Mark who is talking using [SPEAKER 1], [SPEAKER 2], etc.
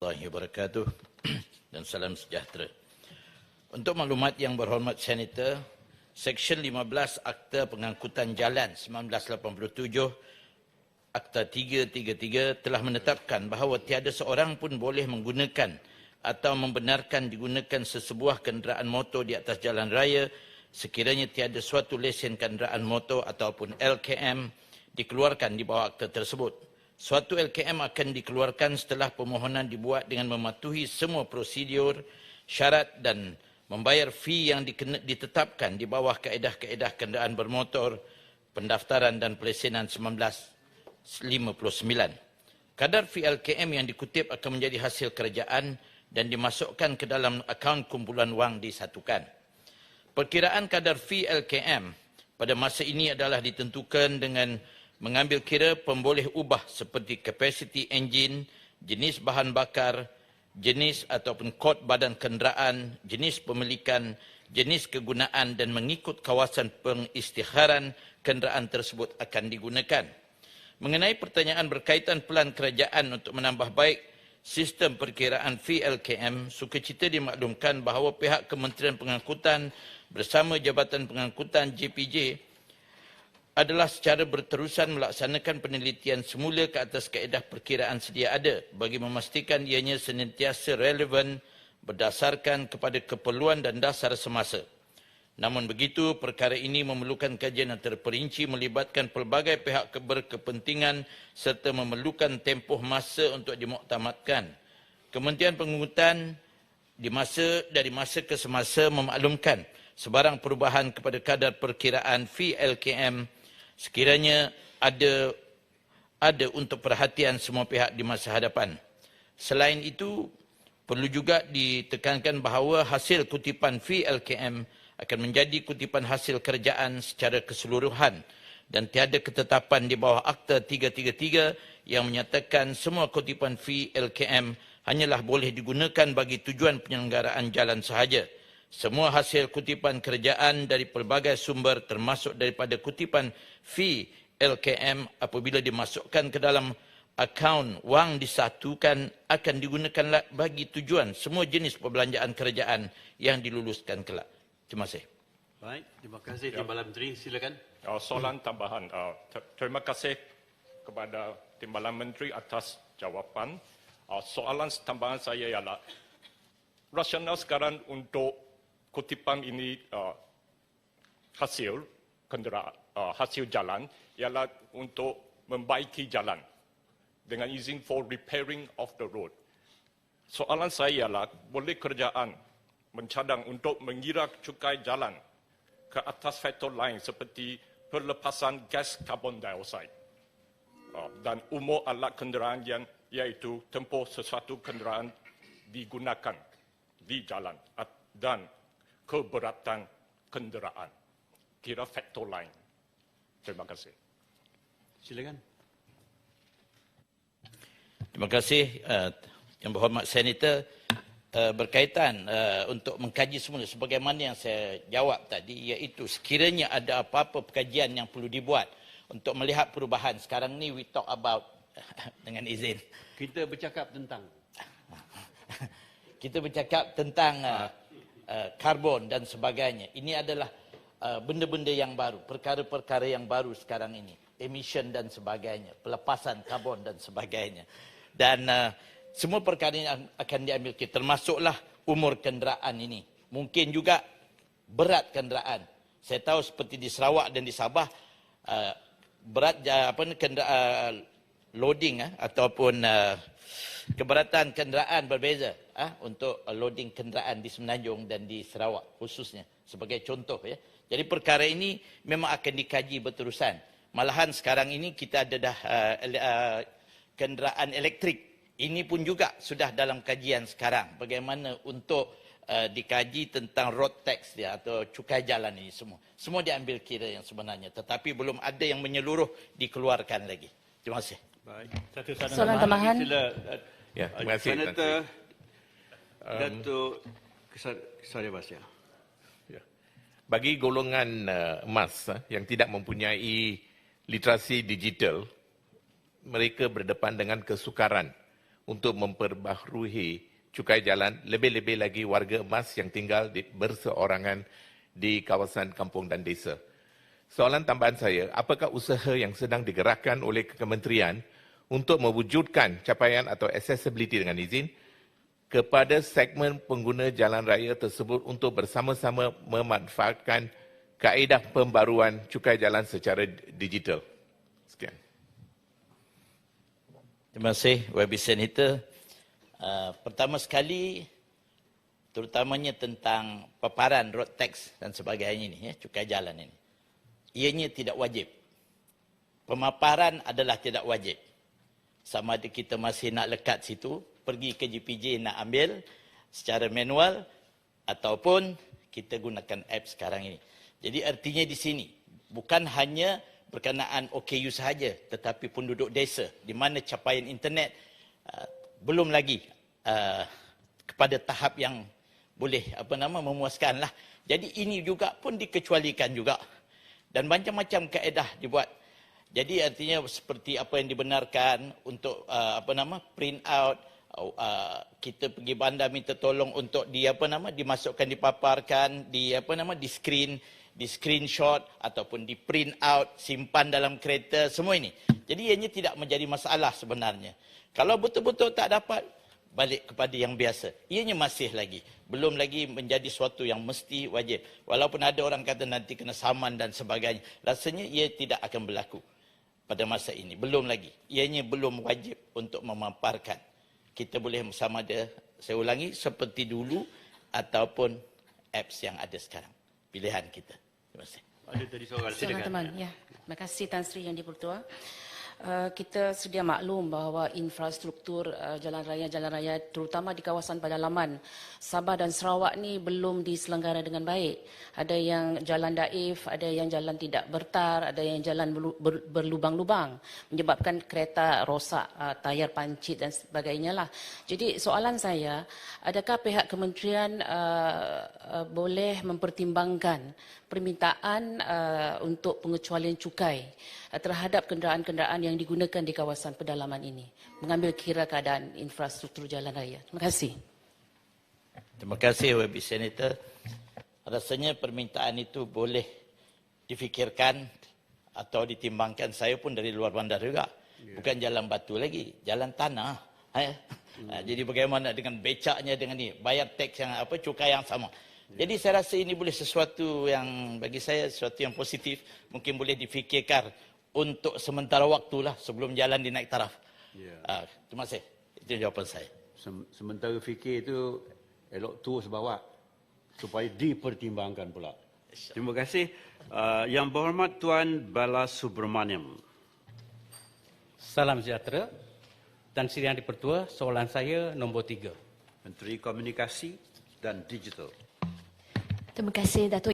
[SPEAKER 1] Warahmatullahi wabarakatuh dan salam sejahtera. Untuk maklumat yang berhormat Senator, Seksyen 15 Akta Pengangkutan Jalan 1987, Akta 333 telah menetapkan bahawa tiada seorang pun boleh menggunakan atau membenarkan digunakan sesebuah kenderaan motor di atas jalan raya sekiranya tiada suatu lesen kenderaan motor ataupun LKM dikeluarkan di bawah akta tersebut. Suatu LKM akan dikeluarkan setelah permohonan dibuat dengan mematuhi semua prosedur, syarat dan membayar fee yang ditetapkan di bawah kaedah-kaedah kenderaan bermotor, pendaftaran dan pelesenan 1959. Kadar fee LKM yang dikutip akan menjadi hasil kerajaan dan dimasukkan ke dalam akaun kumpulan wang disatukan. Perkiraan kadar fee LKM pada masa ini adalah ditentukan dengan mengambil kira pemboleh ubah seperti kapasiti enjin, jenis bahan bakar, jenis ataupun kod badan kenderaan, jenis pemilikan, jenis kegunaan dan mengikut kawasan pengisytiharan kenderaan tersebut akan digunakan. Mengenai pertanyaan berkaitan pelan kerajaan untuk menambah baik sistem perkiraan fee LKM, sukacita dimaklumkan bahawa pihak Kementerian Pengangkutan bersama Jabatan Pengangkutan JPJ adalah secara berterusan melaksanakan penelitian semula ke atas kaedah perkiraan sedia ada bagi memastikan ianya senantiasa relevan berdasarkan kepada keperluan dan dasar semasa. Namun begitu, perkara ini memerlukan kajian yang terperinci melibatkan pelbagai pihak berkepentingan serta memerlukan tempoh masa untuk dimuktamadkan. Kementerian Pengangkutan dari masa ke semasa memaklumkan sebarang perubahan kepada kadar perkiraan fee LKM sekiranya ada untuk perhatian semua pihak di masa hadapan. Selain itu, perlu juga ditekankan bahawa hasil kutipan fee LKM akan menjadi kutipan hasil kerjaan secara keseluruhan dan tiada ketetapan di bawah Akta 333 yang menyatakan semua kutipan fee LKM hanyalah boleh digunakan bagi tujuan penyelenggaraan jalan sahaja. Semua hasil kutipan kerjaan dari pelbagai sumber termasuk daripada kutipan fee LKM apabila dimasukkan ke dalam akaun wang disatukan akan digunakan bagi tujuan semua jenis perbelanjaan kerajaan yang diluluskan kelak. Terima kasih.
[SPEAKER 2] Baik, terima kasih Timbalan Menteri. Silakan.
[SPEAKER 3] Soalan tambahan. Terima kasih kepada Timbalan Menteri atas jawapan. Soalan tambahan saya ialah rasional sekarang untuk kutipan ini hasil kenderaan, hasil jalan ialah untuk membaiki jalan dengan izin for repairing of the road. Soalan saya ialah boleh kerajaan mencadang untuk mengira cukai jalan ke atas faktor lain seperti perlepasan gas karbon dioksida dan umur alat kenderaan yang iaitu tempoh sesuatu kenderaan digunakan di jalan dan keberatan kenderaan. Kira faktor lain. Terima kasih.
[SPEAKER 2] Silakan.
[SPEAKER 1] Terima kasih Yang Berhormat Senator. Berkaitan untuk mengkaji semula sebagaimana yang saya jawab tadi, iaitu sekiranya ada apa-apa perkajian yang perlu dibuat untuk melihat perubahan. Sekarang ni we talk about dengan izin.
[SPEAKER 2] Kita bercakap tentang
[SPEAKER 1] karbon dan sebagainya. Ini adalah benda-benda yang baru, perkara-perkara yang baru sekarang ini. Emission dan sebagainya, pelepasan karbon dan sebagainya. Dan semua perkara ini akan diambil kita, termasuklah umur kenderaan ini. Mungkin juga berat kenderaan. Saya tahu seperti di Sarawak dan di Sabah, berat kenderaan loading ataupun keberatan kenderaan berbeza untuk loading kenderaan di Semenanjung dan di Sarawak khususnya sebagai contoh ya. Jadi perkara ini memang akan dikaji berterusan. Malahan sekarang ini kita ada dah kenderaan elektrik. Ini pun juga sudah dalam kajian sekarang bagaimana untuk dikaji tentang road tax dia atau cukai jalan ini semua. Semua diambil kira yang sebenarnya, tetapi belum ada yang menyeluruh dikeluarkan lagi. Terima kasih.
[SPEAKER 2] baik.
[SPEAKER 4] Soalan tambahan.
[SPEAKER 2] Sila,
[SPEAKER 5] Ya, terima kasih.
[SPEAKER 2] Senator Datuk Kesaria Basya.
[SPEAKER 5] Ya. Bagi golongan emas yang tidak mempunyai literasi digital, mereka berdepan dengan kesukaran untuk memperbaharui cukai jalan, lebih-lebih lagi warga emas yang tinggal berseorangan di kawasan kampung dan desa. Soalan tambahan saya, apakah usaha yang sedang digerakkan oleh kementerian untuk mewujudkan capaian atau accessibility dengan izin kepada segmen pengguna jalan raya tersebut untuk bersama-sama memanfaatkan kaedah pembaruan cukai jalan secara digital? Sekian.
[SPEAKER 1] Terima kasih, YB Senator. Pertama sekali, terutamanya tentang paparan road tax dan sebagainya ini, cukai jalan ini. Ianya tidak wajib. Pemaparan adalah tidak wajib. Sama ada kita masih nak lekat situ, pergi ke GPJ nak ambil secara manual ataupun kita gunakan app sekarang ini. Jadi artinya di sini bukan hanya berkenaan OKU sahaja, tetapi penduduk desa di mana capaian internet belum lagi kepada tahap yang boleh memuaskan lah. Jadi ini juga pun dikecualikan juga. Dan macam-macam kaedah dibuat. Jadi artinya seperti apa yang dibenarkan untuk print out, kita pergi bandar minta tolong untuk dimasukkan, dipaparkan, di screenshot ataupun di print out, simpan dalam kereta, semua ini. Jadi ianya tidak menjadi masalah sebenarnya. Kalau betul-betul tak dapat, balik kepada yang biasa. Ianya masih lagi. Belum lagi menjadi suatu yang mesti wajib. Walaupun ada orang kata nanti kena saman dan sebagainya. Rasanya ia tidak akan berlaku pada masa ini. Belum lagi. Ianya belum wajib untuk memaparkan. Kita boleh sama ada, saya ulangi, seperti dulu ataupun apps yang ada sekarang. Pilihan kita. Terima kasih.
[SPEAKER 2] Ada tadi soalan, silakan.
[SPEAKER 4] Teman-teman, ya. Terima kasih Tan Sri Yang di-Pertua. Kita sedia maklum bahawa infrastruktur jalan raya terutama di kawasan pedalaman Sabah dan Sarawak ni belum diselenggara dengan baik. Ada yang jalan daif, ada yang jalan tidak bertar, ada yang jalan berlubang-lubang menyebabkan kereta rosak, tayar pancit dan sebagainya lah. Jadi soalan saya, adakah pihak kementerian boleh mempertimbangkan permintaan untuk pengecualian cukai terhadap kenderaan-kenderaan yang digunakan di kawasan pedalaman ini, mengambil kira keadaan infrastruktur jalan raya. Terima kasih.
[SPEAKER 1] Terima kasih YB Senator. Rasanya permintaan itu boleh difikirkan atau ditimbangkan. Saya pun dari luar bandar juga. Bukan jalan batu lagi, jalan tanah. Jadi bagaimana dengan becaknya dengan ini, bayar teks yang cukai yang sama. Jadi saya rasa ini boleh sesuatu yang bagi saya sesuatu yang positif, mungkin boleh difikirkan untuk sementara waktulah sebelum jalan dinaik taraf. Terima kasih. Itu jawapan saya.
[SPEAKER 2] Sementara fikir itu elok terus bawa supaya dipertimbangkan pula. Terima kasih. Yang berhormat Tuan Bala Subramaniam.
[SPEAKER 6] Salam sejahtera. Tan Sri Yang di-Pertua, soalan saya nombor 3.
[SPEAKER 2] Menteri Komunikasi dan Digital.
[SPEAKER 7] Terima kasih Datuk